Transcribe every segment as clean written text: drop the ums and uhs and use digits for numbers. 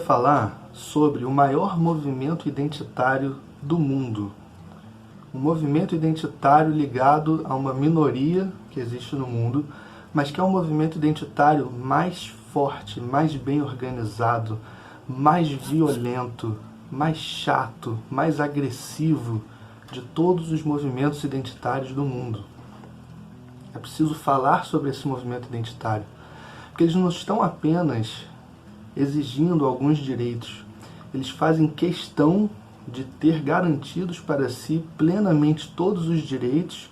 falar sobre o maior movimento identitário do mundo. Um movimento identitário ligado a uma minoria que existe no mundo, mas que é um movimento identitário mais forte, mais bem organizado, mais violento, mais chato, mais agressivo de todos os movimentos identitários do mundo. É preciso falar sobre esse movimento identitário, porque eles não estão apenas exigindo alguns direitos, eles fazem questão de ter garantidos para si plenamente todos os direitos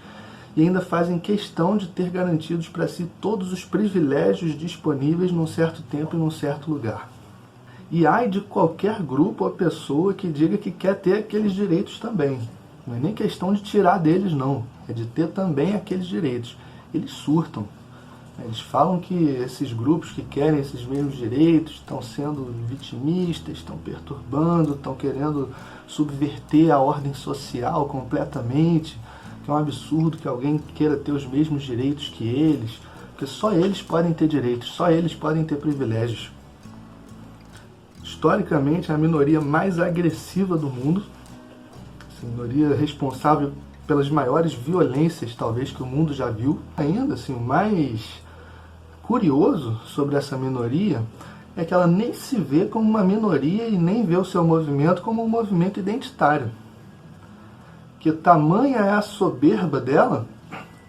e ainda fazem questão de ter garantidos para si todos os privilégios disponíveis num certo tempo e num certo lugar. E ai de qualquer grupo ou pessoa que diga que quer ter aqueles direitos também. Não é nem questão de tirar deles, não. É de ter também aqueles direitos. Eles surtam. Eles falam que esses grupos que querem esses mesmos direitos estão sendo vitimistas, estão perturbando, estão querendo subverter a ordem social completamente, que é um absurdo que alguém queira ter os mesmos direitos que eles, porque só eles podem ter direitos, só eles podem ter privilégios. Historicamente, é a minoria mais agressiva do mundo, essa minoria responsável pelas maiores violências, talvez, que o mundo já viu. Ainda assim, o mais curioso sobre essa minoria é que ela nem se vê como uma minoria e nem vê o seu movimento como um movimento identitário. Que tamanha é a soberba dela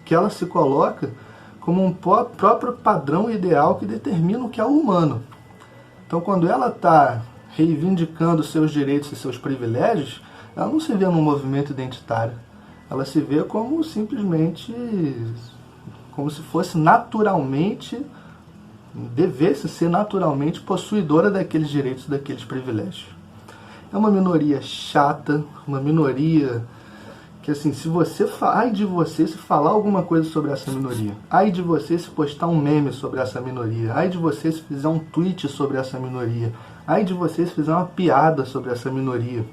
que ela se coloca como um próprio padrão ideal que determina o que é o humano. Então, quando ela está reivindicando seus direitos e seus privilégios, ela não se vê num movimento identitário. Ela se vê como simplesmente, como se fosse naturalmente, devesse ser naturalmente possuidora daqueles direitos, daqueles privilégios. É uma minoria chata, uma minoria que, assim, se você ai de você se falar alguma coisa sobre essa minoria, ai de você se postar um meme sobre essa minoria, ai de você se fizer um tweet sobre essa minoria, ai de você se fizer uma piada sobre essa minoria,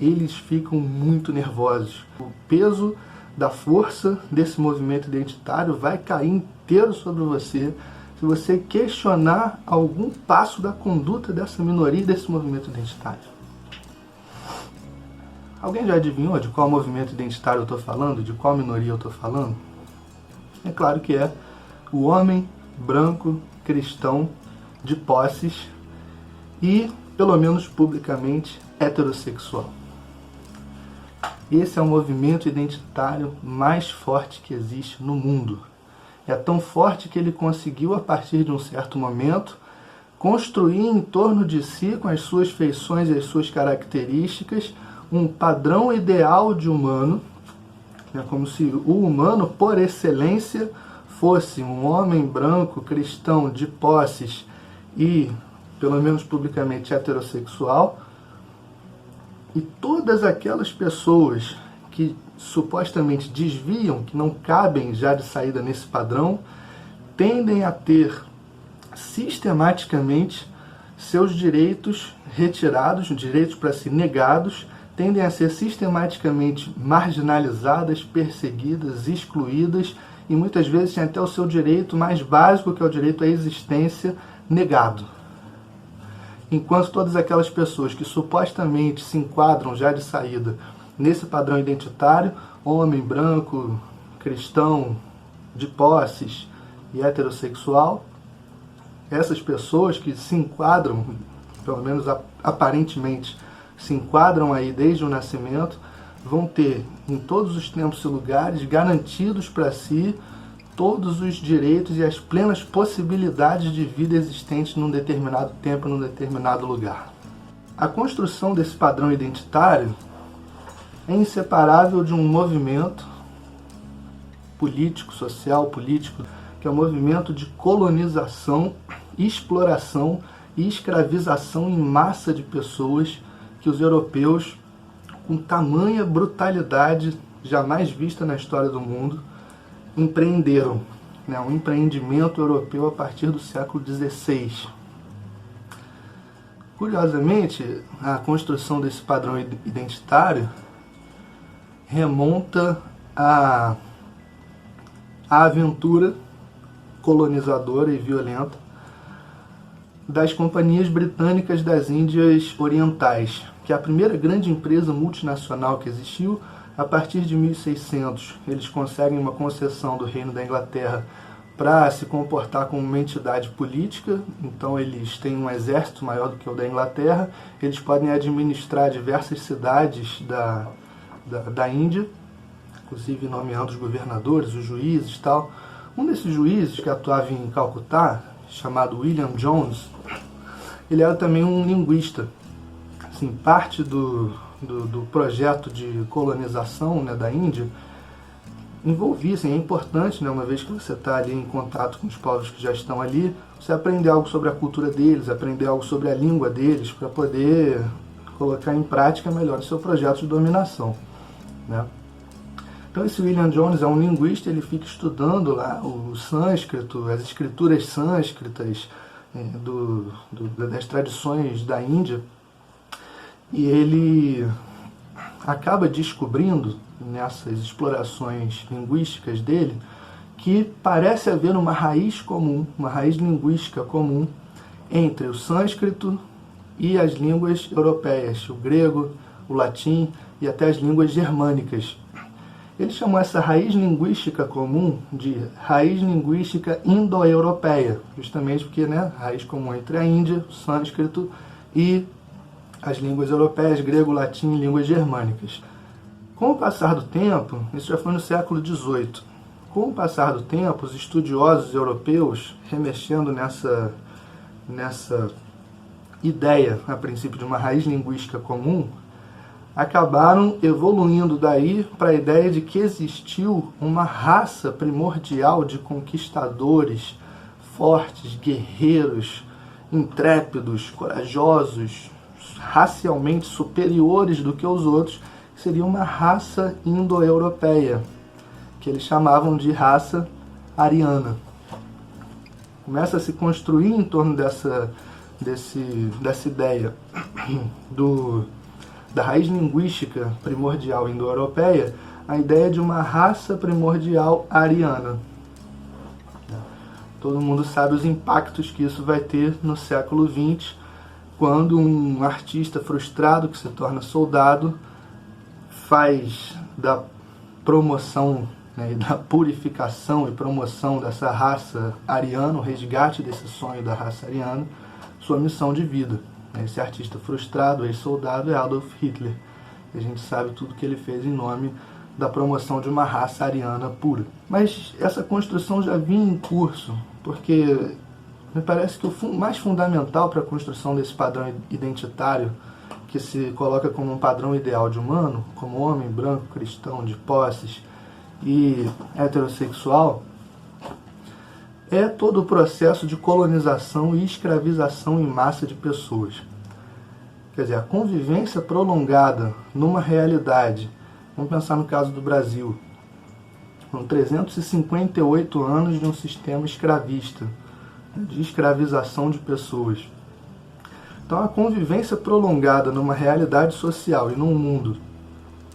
eles ficam muito nervosos. O peso da força desse movimento identitário vai cair inteiro sobre você se você questionar algum passo da conduta dessa minoria e desse movimento identitário. Alguém já adivinhou de qual movimento identitário eu estou falando? De qual minoria eu estou falando? É claro que é o homem branco, cristão, de posses e, pelo menos publicamente, heterossexual. Esse é o movimento identitário mais forte que existe no mundo. É tão forte que ele conseguiu, a partir de um certo momento, construir em torno de si, com as suas feições e as suas características, um padrão ideal de humano, como se o humano, por excelência, fosse um homem branco, cristão, de posses e, pelo menos publicamente, heterossexual. E todas aquelas pessoas que supostamente desviam, que não cabem já de saída nesse padrão, tendem a ter sistematicamente seus direitos retirados, direitos para si negados, tendem a ser sistematicamente marginalizadas, perseguidas, excluídas e muitas vezes têm até o seu direito mais básico, que é o direito à existência, negado. Enquanto todas aquelas pessoas que supostamente se enquadram já de saída nesse padrão identitário, homem, branco, cristão, de posses e heterossexual, essas pessoas que se enquadram, pelo menos aparentemente, se enquadram aí desde o nascimento, vão ter em todos os tempos e lugares garantidos para si todos os direitos e as plenas possibilidades de vida existentes num determinado tempo, num determinado lugar. A construção desse padrão identitário é inseparável de um movimento político, social, político, que é o movimento de colonização, exploração e escravização em massa de pessoas que os europeus, com tamanha brutalidade jamais vista na história do mundo, empreenderam, um empreendimento europeu a partir do século XVI. Curiosamente, a construção desse padrão identitário remonta à aventura colonizadora e violenta das Companhias Britânicas das Índias Orientais, que é a primeira grande empresa multinacional que existiu. A partir de 1600, eles conseguem uma concessão do Reino da Inglaterra para se comportar como uma entidade política. Então eles têm um exército maior do que o da Inglaterra, eles podem administrar diversas cidades da Índia, inclusive nomeando os governadores, os juízes e tal. Um desses juízes, que atuava em Calcutá, chamado William Jones, ele era também um linguista. Assim, parte do projeto de colonização, né, da Índia envolvia, assim, é importante, né, uma vez que você está ali em contato com os povos que já estão ali, você aprender algo sobre a cultura deles, aprender algo sobre a língua deles, para poder colocar em prática melhor o seu projeto de dominação, né? Então esse William Jones é um linguista, ele fica estudando lá o sânscrito, as escrituras sânscritas das tradições da Índia, e ele acaba descobrindo, nessas explorações linguísticas dele, que parece haver uma raiz comum, uma raiz linguística comum entre o sânscrito e as línguas europeias, o grego, o latim e até as línguas germânicas. Ele chamou essa raiz linguística comum de raiz linguística indo-europeia, justamente porque, né, raiz comum entre a Índia, o sânscrito e as línguas europeias, grego, latim e línguas germânicas. Com o passar do tempo, isso já foi no século XVIII, com o passar do tempo, os estudiosos europeus, remexendo nessa ideia, a princípio, de uma raiz linguística comum, acabaram evoluindo daí para a ideia de que existiu uma raça primordial de conquistadores, fortes, guerreiros, intrépidos, corajosos, racialmente superiores do que os outros, que seria uma raça indo-europeia, que eles chamavam de raça ariana. Começa a se construir em torno dessa ideia da raiz linguística primordial indo-europeia, a ideia de uma raça primordial ariana. Todo mundo sabe os impactos que isso vai ter no século XX, quando um artista frustrado que se torna soldado faz da promoção, né, e da purificação e promoção dessa raça ariana, o resgate desse sonho da raça ariana, sua missão de vida. Esse artista frustrado, ex-soldado, é Adolf Hitler. E a gente sabe tudo que ele fez em nome da promoção de uma raça ariana pura. Mas essa construção já vinha em curso, porque me parece que o mais fundamental para a construção desse padrão identitário, que se coloca como um padrão ideal de humano, como homem branco, cristão, de posses e heterossexual, é todo o processo de colonização e escravização em massa de pessoas. Quer dizer, a convivência prolongada numa realidade, vamos pensar no caso do Brasil, com 358 anos de um sistema escravista, de escravização de pessoas. Então a convivência prolongada numa realidade social e num mundo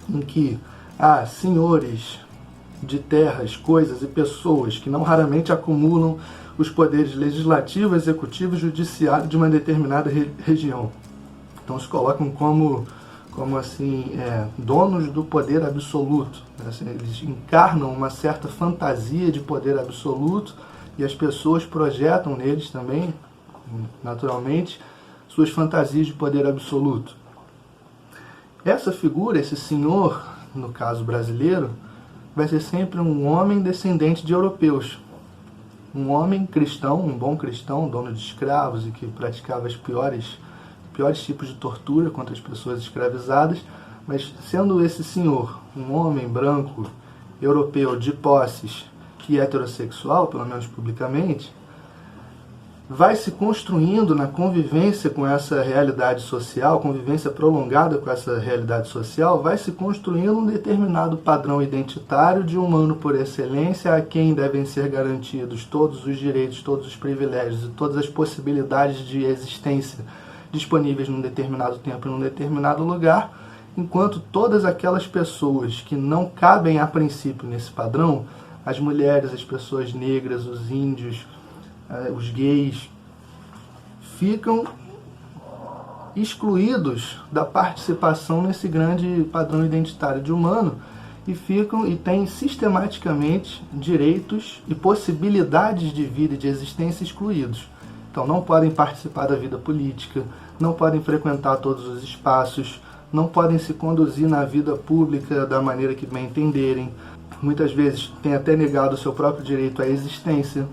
em que há senhores de terras, coisas e pessoas que não raramente acumulam os poderes legislativo, executivo e judiciário de uma determinada região. Então se colocam como assim, donos do poder absoluto. Assim, eles encarnam uma certa fantasia de poder absoluto e as pessoas projetam neles também, naturalmente, suas fantasias de poder absoluto. Essa figura, esse senhor, no caso brasileiro, vai ser sempre um homem descendente de europeus. Um homem cristão, um bom cristão, dono de escravos e que praticava os piores tipos de tortura contra as pessoas escravizadas, mas sendo esse senhor um homem branco, europeu, de posses e heterossexual, pelo menos publicamente, vai se construindo na convivência com essa realidade social, convivência prolongada com essa realidade social, vai se construindo um determinado padrão identitário de humano por excelência, a quem devem ser garantidos todos os direitos, todos os privilégios e todas as possibilidades de existência disponíveis num determinado tempo e num determinado lugar, enquanto todas aquelas pessoas que não cabem a princípio nesse padrão, as mulheres, as pessoas negras, os índios, os gays, ficam excluídos da participação nesse grande padrão identitário de humano e têm sistematicamente direitos e possibilidades de vida e de existência excluídos. Então não podem participar da vida política, não podem frequentar todos os espaços, não podem se conduzir na vida pública da maneira que bem entenderem. Muitas vezes têm até negado o seu próprio direito à existência.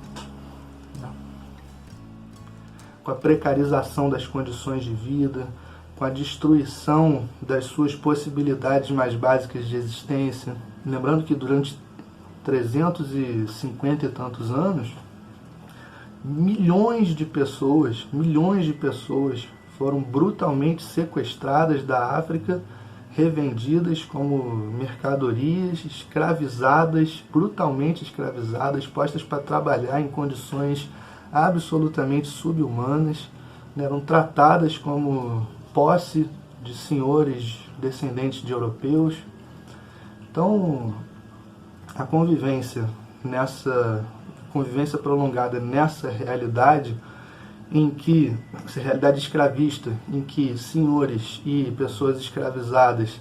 Com a precarização das condições de vida, com a destruição das suas possibilidades mais básicas de existência. Lembrando que durante 350 e tantos anos, milhões de pessoas foram brutalmente sequestradas da África, revendidas como mercadorias, escravizadas, brutalmente escravizadas, postas para trabalhar em condições absolutamente subhumanas, eram tratadas como posse de senhores descendentes de europeus. Então, a convivência prolongada nessa realidade essa realidade escravista, em que senhores e pessoas escravizadas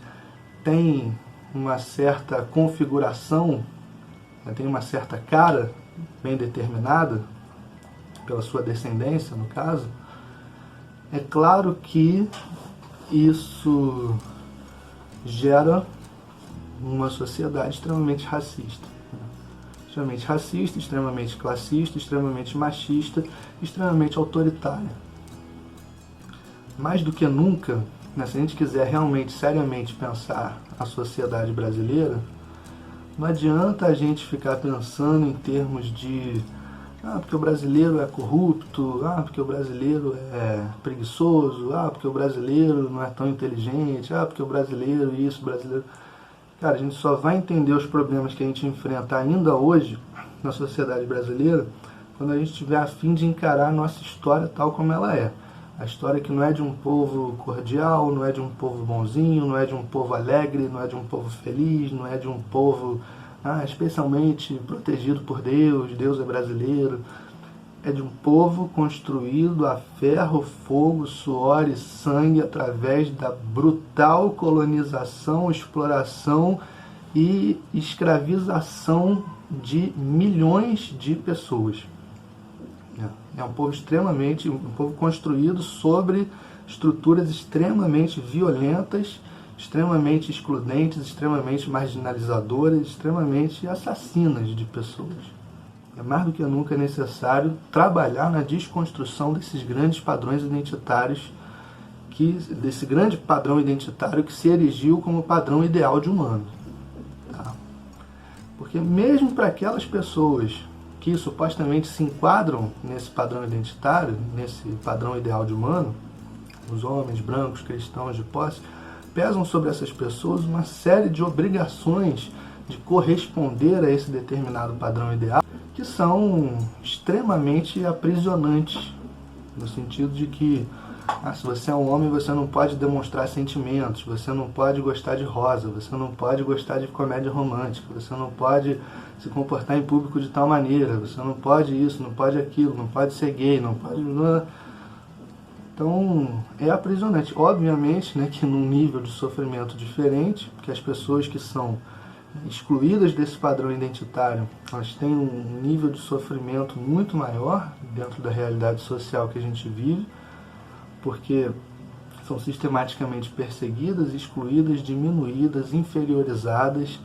têm uma certa configuração, têm uma certa cara bem determinada, pela sua descendência, no caso, é claro que isso gera uma sociedade extremamente racista. Extremamente racista, extremamente classista, extremamente machista, extremamente autoritária. Mais do que nunca, se a gente quiser realmente, seriamente pensar a sociedade brasileira, não adianta a gente ficar pensando em termos de porque o brasileiro é corrupto, porque o brasileiro é preguiçoso, porque o brasileiro não é tão inteligente, porque o brasileiro isso, o brasileiro... Cara, a gente só vai entender os problemas que a gente enfrenta ainda hoje na sociedade brasileira quando a gente tiver a fim de encarar a nossa história tal como ela é. A história que não é de um povo cordial, não é de um povo bonzinho, não é de um povo alegre, não é de um povo feliz, não é de um povo especialmente protegido por Deus, Deus é brasileiro. É de um povo construído a ferro, fogo, suor e sangue através da brutal colonização, exploração e escravização de milhões de pessoas. É um povo construído sobre estruturas extremamente violentas, extremamente excludentes, extremamente marginalizadoras, extremamente assassinas de pessoas. É mais do que nunca necessário trabalhar na desconstrução desses grandes padrões identitários, desse grande padrão identitário que se erigiu como padrão ideal de humano. Porque mesmo para aquelas pessoas que supostamente se enquadram nesse padrão identitário, nesse padrão ideal de humano, os homens brancos, cristãos de posse, pesam sobre essas pessoas uma série de obrigações de corresponder a esse determinado padrão ideal, que são extremamente aprisionantes, no sentido de que se você é um homem, você não pode demonstrar sentimentos, você não pode gostar de rosa, você não pode gostar de comédia romântica, você não pode se comportar em público de tal maneira, você não pode isso, não pode aquilo, não pode ser gay, não pode... Então, é aprisionante. Obviamente, que num nível de sofrimento diferente, porque as pessoas que são excluídas desse padrão identitário, elas têm um nível de sofrimento muito maior dentro da realidade social que a gente vive, porque são sistematicamente perseguidas, excluídas, diminuídas, inferiorizadas,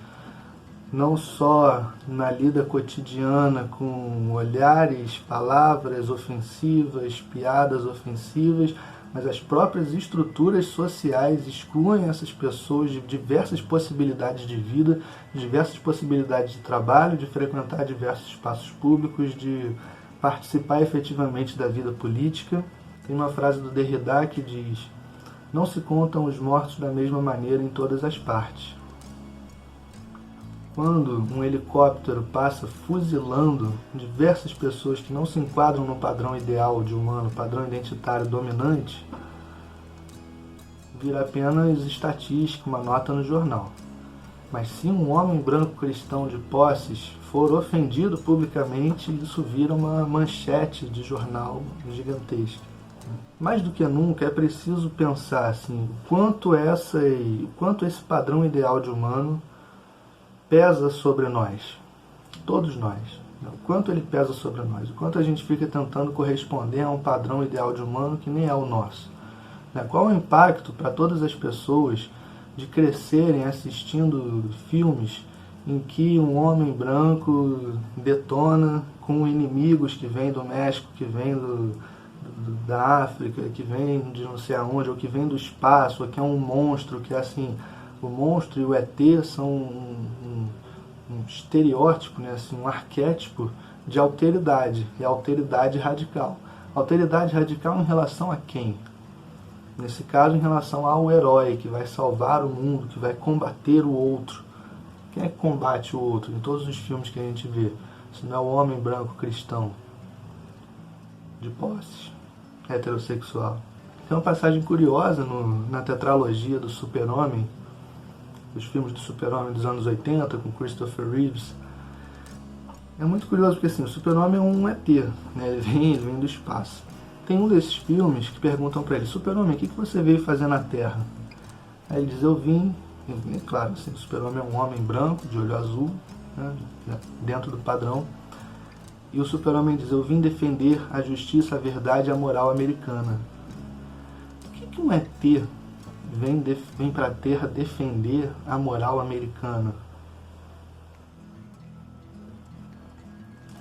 não só na lida cotidiana com olhares, palavras ofensivas, piadas ofensivas, mas as próprias estruturas sociais excluem essas pessoas de diversas possibilidades de vida, de diversas possibilidades de trabalho, de frequentar diversos espaços públicos, de participar efetivamente da vida política. Tem uma frase do Derrida que diz: não se contam os mortos da mesma maneira em todas as partes. Quando um helicóptero passa fuzilando diversas pessoas que não se enquadram no padrão ideal de humano, padrão identitário dominante, vira apenas estatística, uma nota no jornal. Mas se um homem branco cristão de posses for ofendido publicamente, isso vira uma manchete de jornal gigantesca. Mais do que nunca é preciso pensar assim, o quanto esse padrão ideal de humano pesa sobre nós, todos nós. O quanto ele pesa sobre nós, o quanto a gente fica tentando corresponder a um padrão ideal de humano que nem é o nosso. Qual o impacto para todas as pessoas de crescerem assistindo filmes em que um homem branco detona com inimigos que vêm do México, que vêm da África, que vêm de não sei aonde, ou que vêm do espaço, ou que é um monstro, que é assim, o monstro e o ET são um estereótipo, né, assim, um arquétipo de alteridade, e alteridade radical. Alteridade radical em relação a quem? Nesse caso, em relação ao herói que vai salvar o mundo, que vai combater o outro. Quem é que combate o outro em todos os filmes que a gente vê? Se não é o homem branco cristão, de posses, heterossexual. Tem uma passagem curiosa na tetralogia do Super-Homem, os filmes do Super-Homem dos anos 80, com Christopher Reeves. É muito curioso porque assim, o Super-Homem é um ET, né? Ele vem do espaço. Tem um desses filmes que perguntam para ele: Super-Homem, o que você veio fazer na Terra? Aí ele diz: eu vim, claro, assim, o Super-Homem é um homem branco, de olho azul, né, dentro do padrão. E o Super-Homem diz: eu vim defender a justiça, a verdade e a moral americana. Por que um ET vem para a Terra defender a moral americana?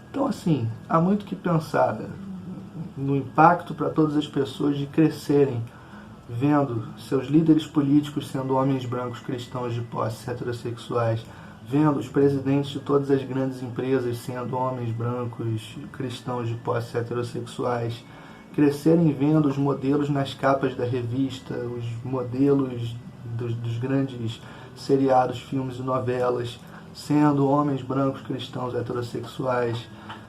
Então, assim, há muito que pensar no impacto para todas as pessoas de crescerem vendo seus líderes políticos sendo homens brancos cristãos de posse heterossexuais, vendo os presidentes de todas as grandes empresas sendo homens brancos cristãos de posse heterossexuais, crescerem vendo os modelos nas capas da revista, os modelos dos grandes seriados, filmes e novelas, sendo homens brancos cristãos heterossexuais,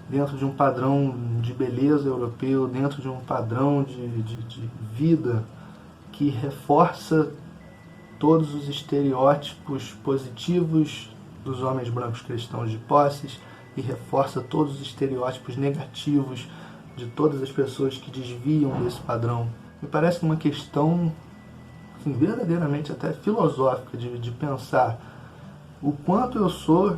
dentro de um padrão de beleza europeu, dentro de um padrão de vida que reforça todos os estereótipos positivos dos homens brancos cristãos de posses e reforça todos os estereótipos negativos de todas as pessoas que desviam desse padrão. Me parece uma questão assim, verdadeiramente até filosófica de pensar o quanto eu sou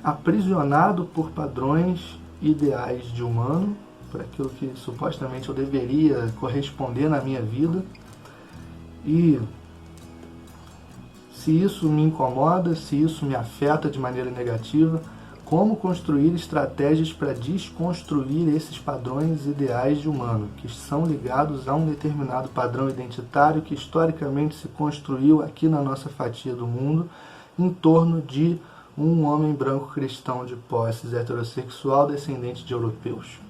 aprisionado por padrões ideais de humano, por aquilo que supostamente eu deveria corresponder na minha vida, e se isso me incomoda, se isso me afeta de maneira negativa, como construir estratégias para desconstruir esses padrões ideais de humano, que são ligados a um determinado padrão identitário que historicamente se construiu aqui na nossa fatia do mundo em torno de um homem branco cristão de posses heterossexual descendente de europeus.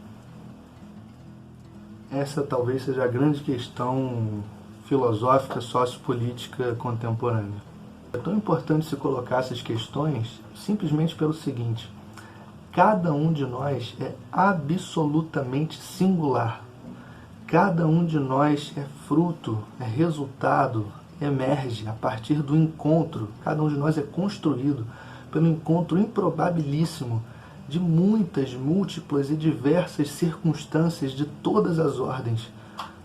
Essa talvez seja a grande questão filosófica, sociopolítica contemporânea. É tão importante se colocar essas questões simplesmente pelo seguinte: cada um de nós é absolutamente singular. Cada um de nós é fruto, é resultado, emerge a partir do encontro. Cada um de nós é construído pelo encontro improbabilíssimo de muitas, múltiplas e diversas circunstâncias de todas as ordens.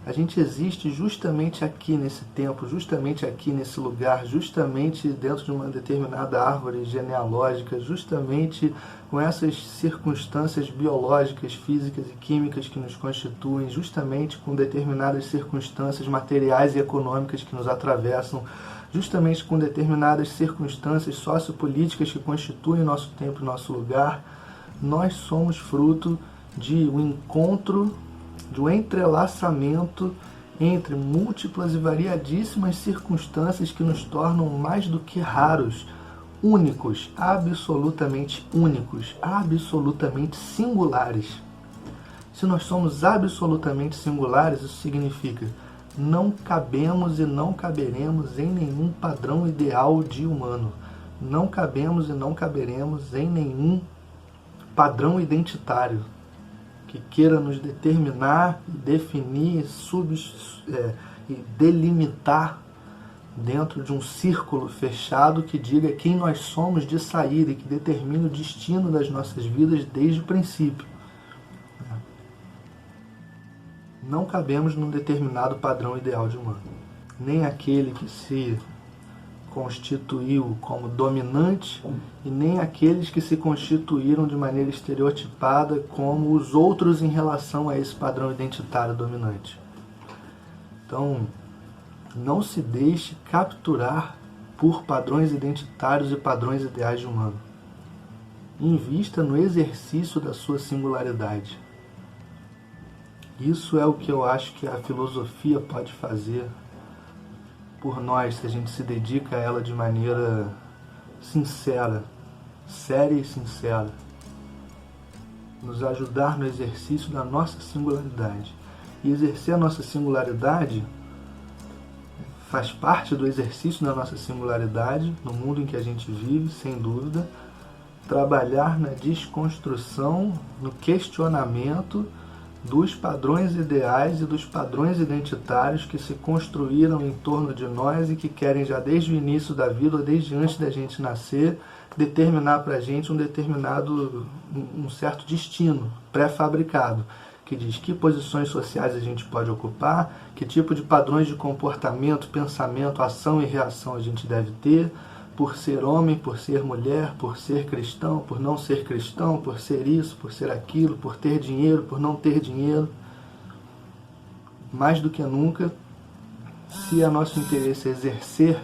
A gente existe justamente aqui nesse tempo, justamente aqui nesse lugar, justamente dentro de uma determinada árvore genealógica, justamente com essas circunstâncias biológicas, físicas e químicas que nos constituem, justamente com determinadas circunstâncias materiais e econômicas que nos atravessam, justamente com determinadas circunstâncias sociopolíticas que constituem nosso tempo e nosso lugar. Nós somos fruto de um encontro, de um entrelaçamento entre múltiplas e variadíssimas circunstâncias que nos tornam mais do que raros, únicos, absolutamente singulares. Se nós somos absolutamente singulares, isso significa não cabemos e não caberemos em nenhum padrão ideal de humano. Não cabemos e não caberemos em nenhum padrão identitário que queira nos determinar, definir e delimitar dentro de um círculo fechado que diga quem nós somos de saída e que determine o destino das nossas vidas desde o princípio. não cabemos num determinado padrão ideal de humano. Nem aquele que se constituiu como dominante e nem aqueles que se constituíram de maneira estereotipada como os outros em relação a esse padrão identitário dominante. Então, não se deixe capturar por padrões identitários e padrões ideais de humano. Invista no exercício da sua singularidade. Isso é o que eu acho que a filosofia pode fazer por nós, se a gente se dedica a ela de maneira sincera, séria e sincera. Nos ajudar no exercício da nossa singularidade. E exercer a nossa singularidade faz parte do exercício da nossa singularidade no mundo em que a gente vive, sem dúvida. Trabalhar na desconstrução, no questionamento dos padrões ideais e dos padrões identitários que se construíram em torno de nós e que querem já desde o início da vida, ou desde antes da gente nascer, determinar para a gente um certo destino pré-fabricado, que diz que posições sociais a gente pode ocupar, que tipo de padrões de comportamento, pensamento, ação e reação a gente deve ter, por ser homem, por ser mulher, por ser cristão, por não ser cristão, por ser isso, por ser aquilo, por ter dinheiro, por não ter dinheiro. Mais do que nunca, se é nosso interesse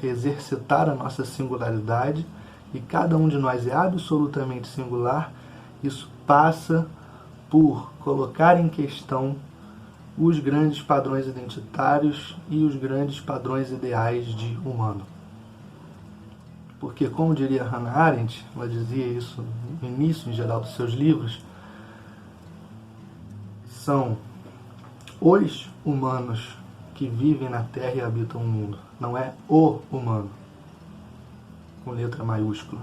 exercitar a nossa singularidade, e cada um de nós é absolutamente singular, isso passa por colocar em questão os grandes padrões identitários e os grandes padrões ideais de humano. Porque, como diria Hannah Arendt, ela dizia isso no início, em geral, dos seus livros, são os humanos que vivem na Terra e habitam o mundo. Não é o humano, com letra maiúscula.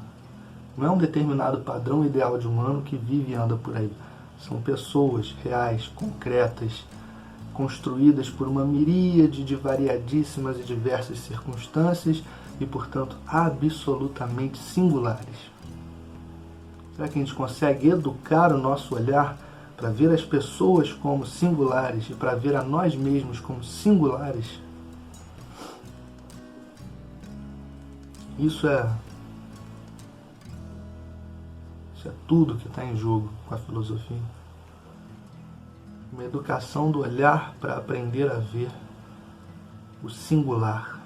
Não é um determinado padrão ideal de humano que vive e anda por aí. São pessoas reais, concretas, construídas por uma miríade de variadíssimas e diversas circunstâncias e, portanto, absolutamente singulares. Será que a gente consegue educar o nosso olhar para ver as pessoas como singulares e para ver a nós mesmos como singulares? Isso é tudo que está em jogo com a filosofia. Uma educação do olhar para aprender a ver o singular.